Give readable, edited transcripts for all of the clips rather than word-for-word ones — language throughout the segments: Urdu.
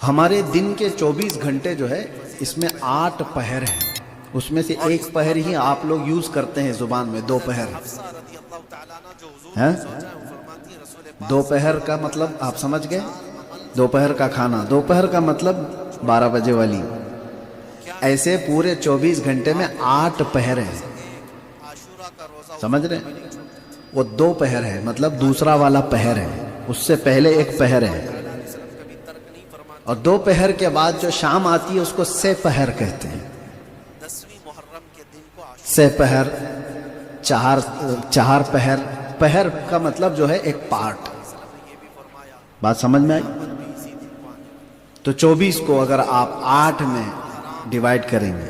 ہمارے دن کے 24 گھنٹے جو ہے اس میں 8 پہر ہیں، اس میں سے ایک پہر ہی آپ لوگ یوز کرتے ہیں زبان میں، 2 پہر ہیں۔ دوپہر کا مطلب آپ سمجھ گئے، دوپہر کا کھانا، دوپہر کا مطلب 12 بجے والی، ایسے پورے 24 گھنٹے میں 8 پہر ہیں، سمجھ رہے ہیں؟ وہ 2 پہر ہے، مطلب دوسرا والا پہر ہے، اس سے پہلے ایک پہر ہے، اور 2 پہر کے بعد جو شام آتی ہے اس کو 6 پہر کہتے ہیں۔ 6 پہر، 4 پہر، پہر کا مطلب جو ہے ایک پارٹ، بات سمجھ میں آئی؟ تو 24 کو اگر آپ 8 میں ڈیوائیڈ کریں گے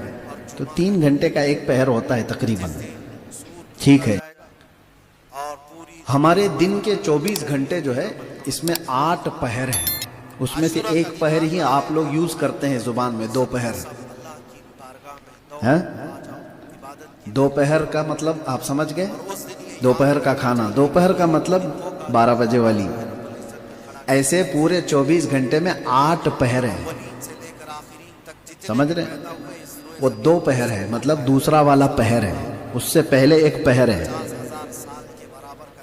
تو 3 گھنٹے کا ایک پہر ہوتا ہے تقریباً، ٹھیک ہے۔ ہمارے دن کے 24 گھنٹے جو ہے اس میں 8 پہر ہیں، اس میں سے ایک پہر ہی آپ لوگ یوز کرتے ہیں زبان میں، 2 پہر ہیں۔ دوپہر کا مطلب آپ سمجھ گئے، دوپہر کا کھانا، دوپہر کا مطلب 12 بجے والی، ایسے پورے 24 گھنٹے میں 8 پہر ہیں، سمجھ رہے ہیں؟ وہ 2 پہر ہے، مطلب دوسرا والا پہر ہے، اس سے پہلے ایک پہر ہے،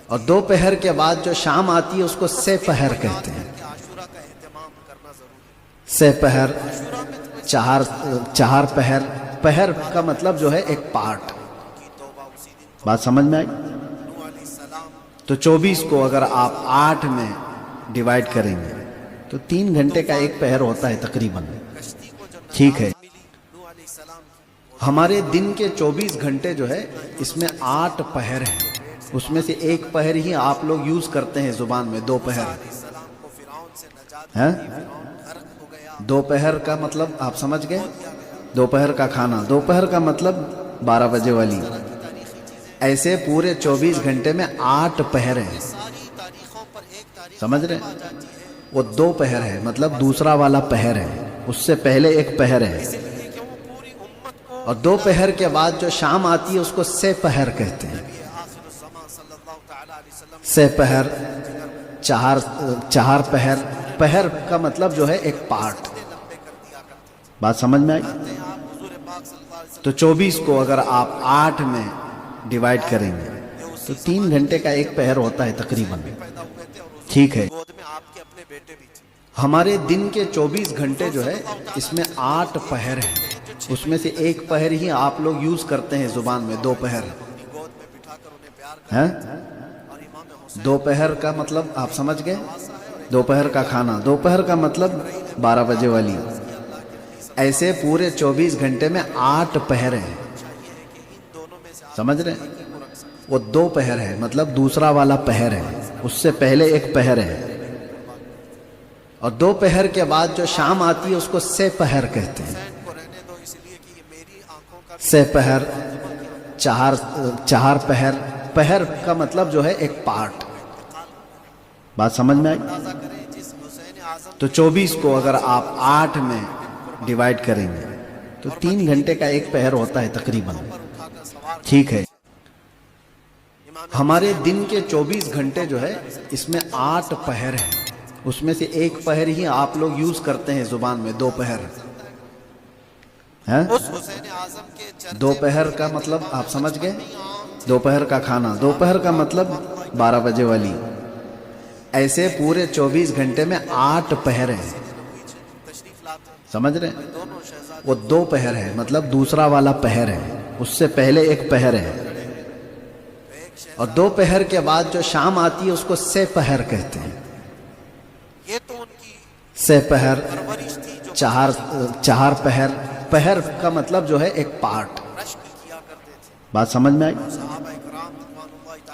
اور 2 پہر کے بعد جو شام آتی ہے اس کو 6 پہر کہتے ہیں۔ 6 پہر، 4 پہر، پہر کا مطلب جو ہے ایک پارٹ، بات سمجھ میں آئی؟ تو 24 کو اگر آپ 8 میں ڈیوائیڈ کریں گے تو 3 گھنٹے کا ایک پہر ہوتا ہے تقریباً، ٹھیک ہے۔ ہمارے دن کے 24 گھنٹے جو ہے اس میں 8 پہر ہیں، اس میں سے ایک پہر ہی آپ لوگ یوز کرتے ہیں زبان میں، 2 پہر ہیں۔ دوپہر کا مطلب آپ سمجھ گئے، دوپہر کا کھانا، دوپہر کا مطلب 12 بجے والی، ایسے پورے 24 گھنٹے میں 8 پہر ہیں، سمجھ رہے ہیں؟ وہ 2 پہر ہے، مطلب دوسرا والا پہر ہے، اس سے پہلے ایک پہر ہے، اور 2 پہر کے بعد جو شام آتی ہے اس کو 6 پہر کہتے ہیں۔ 6 پہر، 4 پہر، پہر کا مطلب جو ہے ایک پارٹ، بات سمجھ میں آئی؟ تو 24 کو اگر آپ 8 میں ڈیوائیڈ کریں گے تو 3 گھنٹے کا ایک پہر ہوتا ہے تقریباً، ٹھیک ہے۔ ہمارے دن کے 24 گھنٹے جو ہے اس میں 8 پہر ہیں، اس میں سے ایک پہر ہی آپ لوگ یوز کرتے ہیں زبان میں، 2 پہر ہیں۔ دوپہر کا مطلب آپ سمجھ گئے، دوپہر کا کھانا، دوپہر کا مطلب 12 بجے والی، ایسے پورے 24 گھنٹے میں 8 پہر ہیں، سمجھ رہے ہیں؟ وہ 2 پہر ہے، مطلب دوسرا والا پہر ہے، اس سے پہلے ایک پہر ہے، اور 2 پہر کے بعد جو شام آتی ہے اس کو 6 پہر کہتے ہیں۔ 6 پہر، 4 پہر، پہر کا مطلب جو ہے ایک پارٹ، بات سمجھ میں آئی؟ تو 24 کو اگر آپ 8 میں ڈیوائیڈ کریں گے تو 3 گھنٹے کا ایک پہر ہوتا ہے تقریباً، ٹھیک ہے۔ ہمارے دن کے 24 گھنٹے جو ہے اس میں 8 پہر ہیں، اس میں سے ایک پہر ہی آپ لوگ یوز کرتے ہیں زبان میں، 2 پہر ہیں۔ دوپہر کا مطلب آپ سمجھ گئے، دوپہر کا کھانا، دوپہر کا مطلب 12 بجے والی، ایسے پورے 24 گھنٹے میں 8 پہر ہیں، سمجھ رہے ہیں؟ وہ 2 پہر ہے، مطلب دوسرا والا پہر ہے، اس سے پہلے ایک پہر ہے، اور 2 پہر کے بعد جو شام آتی ہے اس کو 6 پہر کہتے ہیں۔ 6 پہر، 4 پہر، پہر کا مطلب جو ہے ایک پارٹ، بات سمجھ میں آئی؟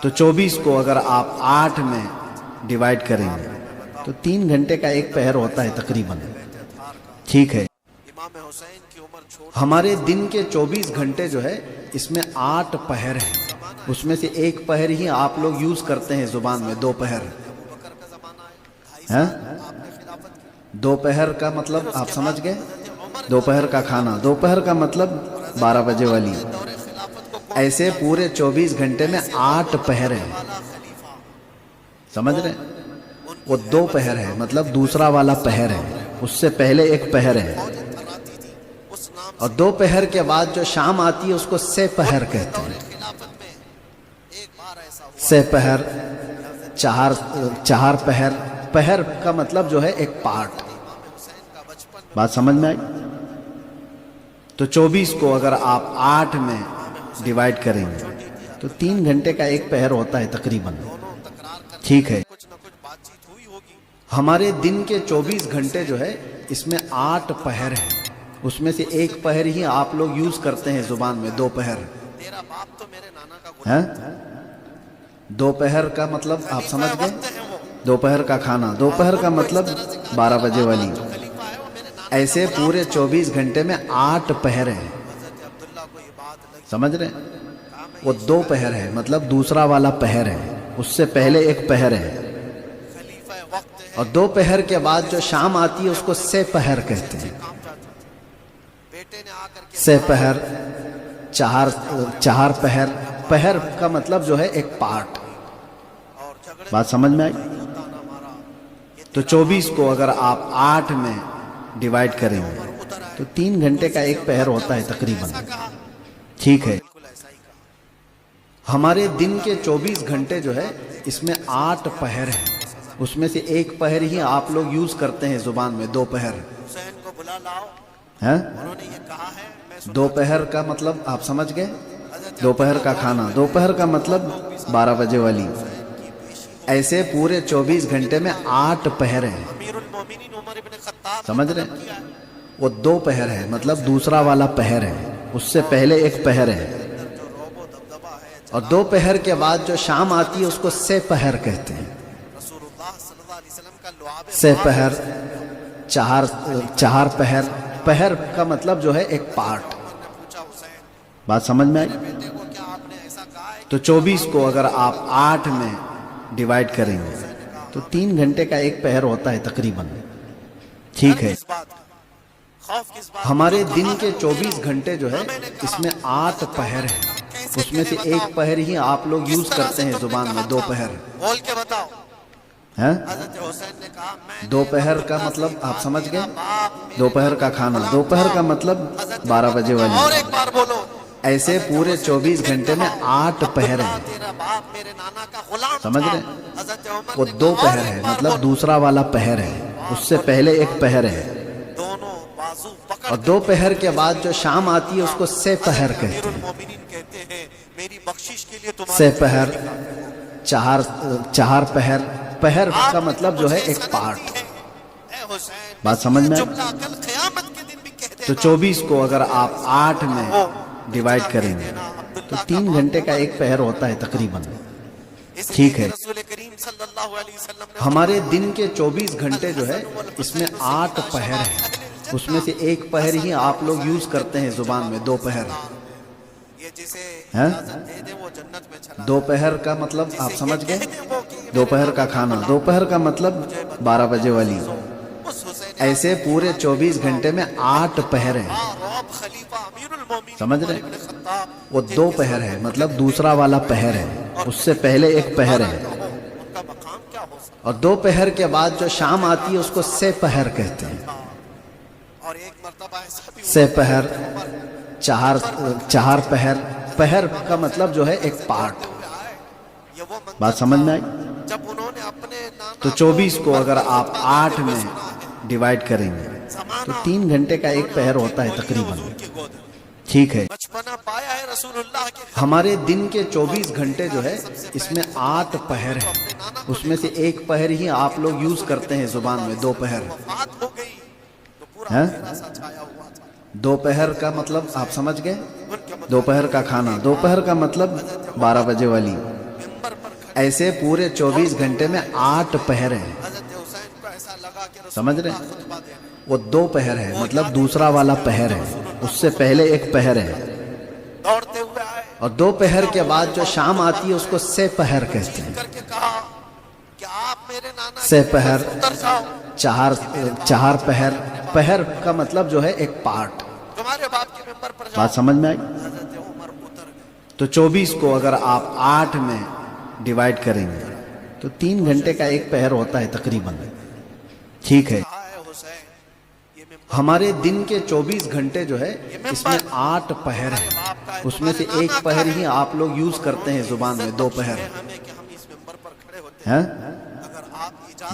تو 24 کو اگر آپ 8 میں ڈیوائیڈ کریں گے تو 3 گھنٹے کا ایک پہر ہوتا ہے تقریباً، ٹھیک ہے۔ ہمارے دن کے 24 گھنٹے جو ہے اس میں 8 پہر ہیں، اس میں سے ایک پہر ہی آپ لوگ یوز کرتے ہیں زبان میں، 2 پہر ہیں۔ دوپہر کا مطلب آپ سمجھ گئے، دوپہر کا کھانا، دوپہر کا مطلب 12 بجے والی، ایسے پورے 24 گھنٹے میں 8 پہر ہیں، سمجھ رہے ہیں؟ وہ دو پہر ہے، مطلب دوسرا والا پہر ہے، اس سے پہلے ایک پہر ہے، اور دو پہر کے بعد جو شام آتی ہے اس کو سے پہر کہتے ہیں۔ سے پہر، چہار پہر، پہر کا مطلب جو ہے ایک پارٹ، بات سمجھ میں آئی؟ تو 24 کو اگر آپ 8 میں ڈیوائیڈ کریں گے تو 3 گھنٹے کا ایک پہر ہوتا ہے تقریباً، ٹھیک ہے؟ ہمارے دن کے 24 گھنٹے جو ہے اس میں 8 پہر ہیں، اس میں سے ایک پہر ہی آپ لوگ یوز کرتے ہیں زبان میں، دو پہر ہیں۔ دو پہر کا مطلب آپ سمجھ گئے؟ دوپہر کا کھانا، دوپہر کا مطلب 12 بجے والی۔ ایسے پورے 24 گھنٹے میں 8 پہر ہیں، سمجھ رہے ہیں؟ وہ دو پہر ہے، مطلب دوسرا والا پہر ہے، اس سے پہلے ایک پہر ہے، اور دو پہر کے بعد جو شام آتی ہے اس کو سے پہر کہتے ہیں۔ سے پہر، چہار پہر، پہر کا مطلب جو ہے ایک پارٹ، بات سمجھ میں آئی؟ تو 24 کو اگر آپ 8 میں ڈیوائیڈ کریں گے تو 3 گھنٹے کا ایک پہر ہوتا ہے تقریباً، ٹھیک ہے؟ ہمارے دن کے 24 گھنٹے جو ہے اس میں 8 پہر ہیں، اس میں سے ایک پہر ہی آپ لوگ یوز کرتے ہیں زبان میں، دو پہر ہیں۔ دوپہر کا مطلب آپ سمجھ گئے؟ دوپہر کا کھانا، دوپہر کا مطلب 12 بجے والی۔ ایسے پورے 24 گھنٹے میں 8 پہر ہیں، سمجھ رہے ہیں؟ وہ دو پہر ہے، مطلب دوسرا والا پہر ہے، اس سے پہلے ایک پہر ہے، اور دو پہر کے بعد جو شام آتی ہے اس کو سے پہر کہتے ہیں۔ سے پہر، چہار پہر، پہر کا مطلب جو ہے ایک پارٹ، بات سمجھ میں آئی؟ تو 24 کو اگر آپ 8 میں ڈیوائیڈ کریں گے تو 3 گھنٹے کا ایک پہر ہوتا ہے تقریباً، ٹھیک ہے؟ ہمارے دن کے 24 گھنٹے جو ہے اس میں 8 پہر ہیں، اس میں سے ایک پہر ہی آپ لوگ یوز کرتے ہیں زبان میں، دو پہر ہیں۔ دوپہر کا مطلب آپ سمجھ گئے؟ دوپہر کا کھانا، دوپہر کا مطلب 12 بجے والی۔ ایسے پورے 24 گھنٹے میں 8 پہر ہیں، سمجھ رہے ہیں؟ وہ دو پہر ہے، مطلب دوسرا والا پہر ہے، اس سے پہلے ایک پہر ہے، اور دو پہر کے بعد جو شام آتی ہے اس کو سے پہر کہتے ہیں۔ سے پہر، چہار پہر، پہر کا مطلب جو ہے ایک پارٹ، بات سمجھ میں آئی؟ تو 24 کو اگر آپ 8 میں ڈیوائیڈ کریں گے تو 3 گھنٹے کا ایک پہر ہوتا ہے تقریباً، ٹھیک ہے؟ ہمارے دن کے 24 گھنٹے جو ہے اس میں 8 پہر ہیں، اس میں سے ایک پہر ہی آپ لوگ یوز کرتے ہیں زبان میں، دو پہر ہیں۔ دوپہر کا مطلب آپ سمجھ گئے؟ دوپہر کا کھانا، دوپہر کا مطلب 12 بجے والی۔ ایسے پورے 24 گھنٹے میں 8 پہر ہیں، سمجھ رہے ہیں؟ وہ دو پہر ہے، مطلب دوسرا والا پہر ہے، اس سے پہلے ایک پہر ہے، اور دو پہر کے بعد جو شام آتی ہے اس کو سے پہر کہتے ہیں۔ سے پہر، چہار پہر، پہر کا مطلب جو ہے ایک پارٹ، بات سمجھ میں آئی؟ تو 24 کو اگر آپ 8 میں ڈیوائیڈ کریں گے تو 3 گھنٹے کا ایک پہر ہوتا ہے تقریباً، ٹھیک ہے؟ ہمارے دن کے 24 گھنٹے جو ہے اس میں 8 پہر ہیں، اس میں سے ایک پہر ہی آپ لوگ یوز کرتے ہیں زبان میں، دو پہر ہیں۔ دوپہر کا مطلب آپ سمجھ گئے؟ دوپہر کا کھانا، دوپہر کا مطلب 12 بجے والی۔ ایسے پورے 24 گھنٹے میں 8 پہر ہیں، سمجھ رہے ہیں؟ وہ دو پہر ہے، مطلب دوسرا والا پہر ہے، اس سے پہلے ایک پہر ہے، اور دو پہر کے بعد جو شام آتی ہے اس کو سے پہر کہتے ہیں۔ سے پہر، چہار پہر، پہر کا مطلب جو ہے ایک پارٹ، بات سمجھ میں آئی؟ تو 24 کو اگر آپ 8 میں ڈیوائیڈ کریں گے تو 3 گھنٹے کا ایک پہر ہوتا ہے تقریباً. ٹھیک ہے. ہمارے دن کے 24 گھنٹے جو ہے اس میں 8 پہر ہیں. اس میں سے ایک پہر ہی آپ لوگ یوز کرتے ہیں زبان میں. 2 پہر ہیں.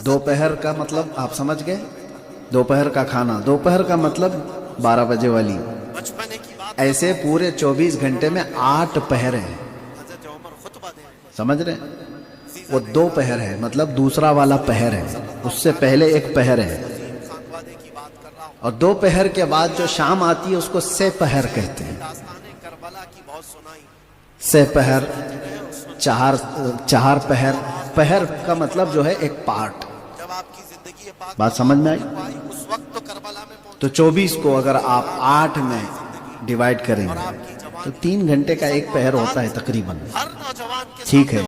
2 پہر کا مطلب آپ سمجھ گئے. 2 پہر کا کھانا. 2 پہر کا مطلب 12 بجے والی. ایسے پورے 24 گھنٹے میں 8 پہر ہیں. سمجھ رہے ہیں. وہ 2 پہر ہے مطلب دوسرا والا پہر ہے. اس سے پہلے ایک پہر ہے. اور 2 پہر کے بعد جو شام آتی ہے اس کو سے پہر کہتے ہیں. سے پہر, 4 پہر. پہر کا مطلب جو ہے ایک پارٹ. بات سمجھ میں آئی. تو 24 کو اگر آپ 8 میں ڈیوائیڈ کریں گے تو 3 گھنٹے کا ایک پہر ہوتا ہے تقریباً. ٹھیک ہے.